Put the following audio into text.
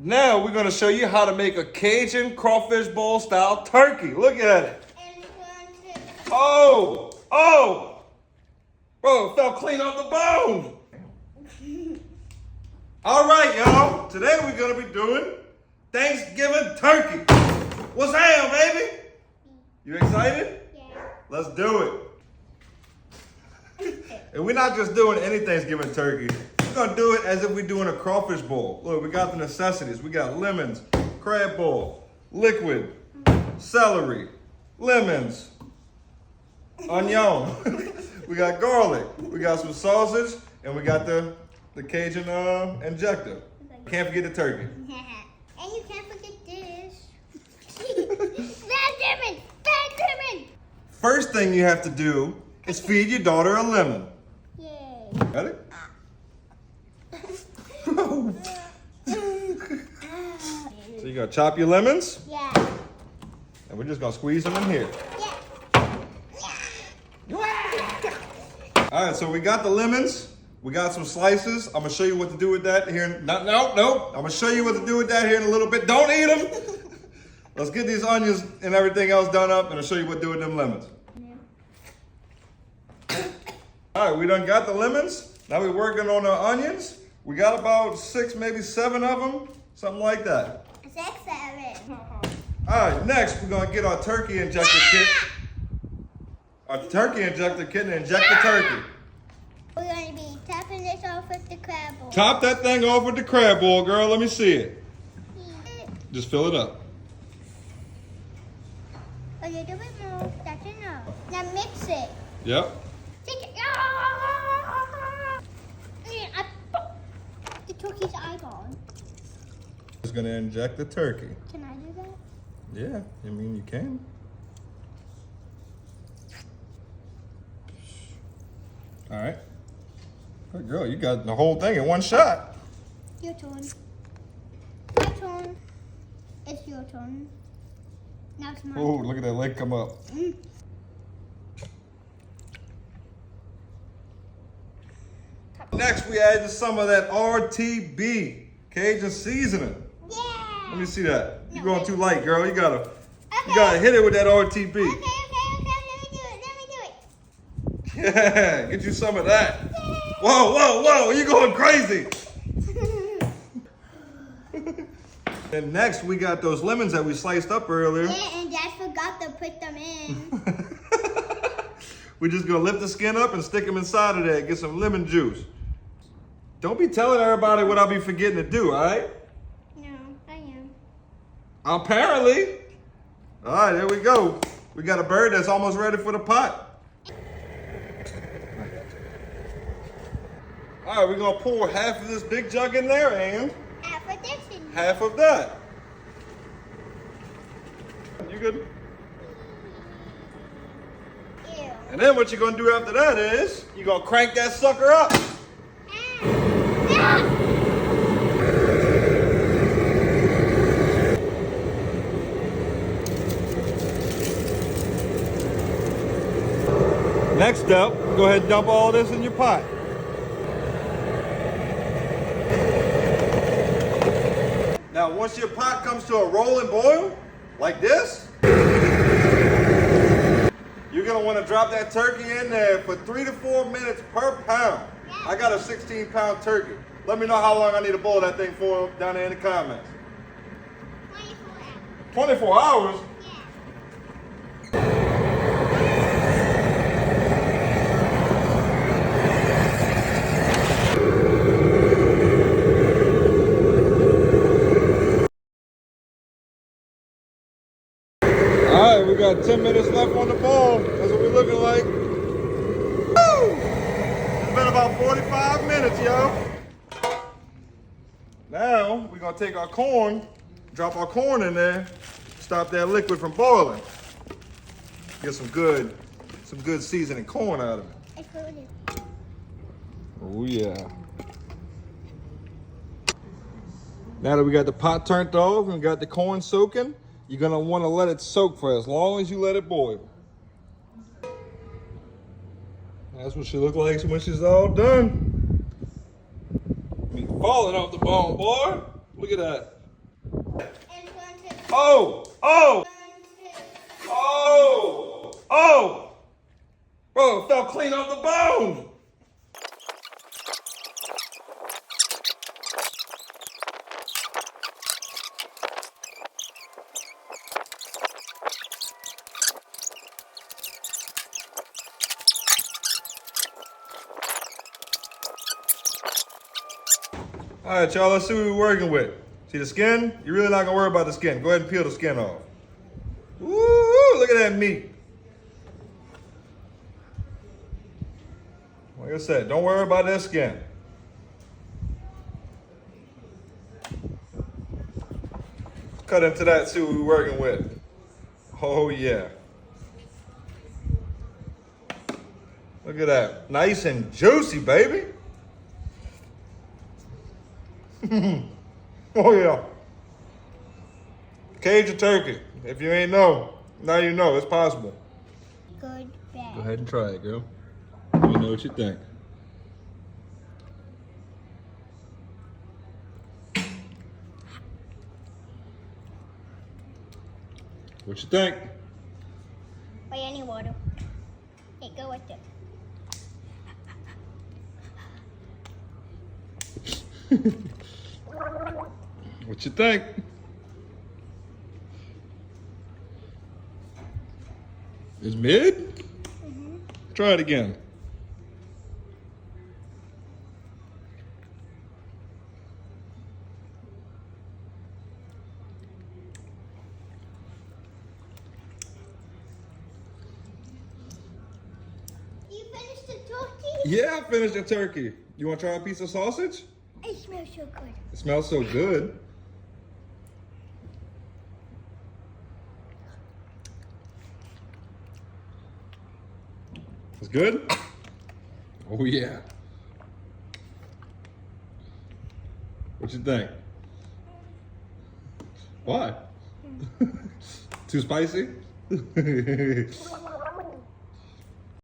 Now we're gonna show you how to make a Cajun crawfish bowl style turkey. Look at it. Oh, oh, bro, it fell clean off the bone. All right, y'all. Today we're gonna be doing Thanksgiving turkey. What's that, baby? You excited? Yeah. Let's do it. And we're not just doing any Thanksgiving turkey. We're gonna do it as if we're doing a crawfish bowl. Look, we got the necessities. We got lemons, crab bowl, liquid, celery, lemons, onion. We got garlic. We got some sausage, and we got the Cajun injector. Can't forget the turkey. And you can't forget this. Benjamin! Benjamin! First thing you have to do is feed your daughter a lemon. Yay. Ready? So you gotta chop your lemons, Yeah. and we're just gonna squeeze them in here. All right, so we got the lemons. We got some slices. I'm gonna show you what to do with that here. No. I'm gonna show you what to do with that here in a little bit. Don't eat them. Let's get these onions and everything else done up, and I'll show you what to do with them lemons. All right, we done got the lemons. Now we're working on the onions. We got about 6, maybe 7 of them, something like that. 6, 7. All right, next we're gonna get our turkey injector kit. Our turkey injector kit and inject the turkey. We're going to be tapping this off with the crab bowl. Top that thing off with the crab bowl, girl. Let me see it. Just fill it up. A little bit more. That's enough. Now mix it. Yep. Take it. I popped the turkey's eyeball. Just gonna inject the turkey. Can I do that? Yeah, I mean you can. All right. Good girl, you got the whole thing in one shot. Your turn. My turn. It's your turn. Now it's my Oh, turn. look at that leg come up. Next, we added some of that RTB Cajun seasoning. Yeah. Let me see that. You're No, going too light, girl. You gotta Okay. hit it with that RTB. Okay. Let me do it. Yeah, get you some of that. Whoa, you going crazy. And next, we got those lemons that we sliced up earlier. Yeah, and Dad forgot to put them in. We're just gonna lift the skin up and stick them inside of there. Get some lemon juice. Don't be telling everybody what I'll be forgetting to do, all right? No, I am. Apparently. All right, there we go. We got a bird that's almost ready for the pot. All right, we're gonna pour half of this big jug in there and Half of this in half of that. You good? Ew. And then what you're gonna do after that is you're gonna crank that sucker up. Next up, go ahead and dump all this in your pot. Now, once your pot comes to a rolling boil, like this, you're gonna wanna drop that turkey in there for 3 to 4 minutes per pound. I got a 16-pound turkey. Let me know how long I need to boil that thing for down there in the comments. 24 hours. 24 hours? Yeah. All right, we got 10 minutes left on the bowl. That's what we're looking like. Woo! It's been about 45 minutes, yo. Now, we're gonna take our corn, drop our corn in there, stop that liquid from boiling. Get some good seasoning corn out of it. I told you. Oh yeah. Now that we got the pot turned off and got the corn soaking, you're gonna wanna let it soak for as long as you let it boil. That's what she look like when she's all done. Falling off the bone, boy. Look at that. Oh! Oh! Oh! Oh! Bro, it fell clean off the bone! All right, y'all, let's see what we're working with. See the skin? You're really not gonna worry about the skin. Go ahead and peel the skin off. Woo, look at that meat. Like I said, don't worry about that skin. Cut into that, see what we're working with. Oh yeah. Look at that. Nice and juicy, baby. Oh yeah. Cajun turkey. If you ain't know, now you know. It's possible. Good, bad. Go ahead and try it, girl. Let me know what you think. What you think? Wait, I need water. Hey, go with it. What you think? It's mid? Mm-hmm. Try it again. You finished the turkey? Yeah, I finished the turkey. You want to try a piece of sausage? It smells so good. It smells so good. It's good? Oh yeah. What you think? Why? Too spicy?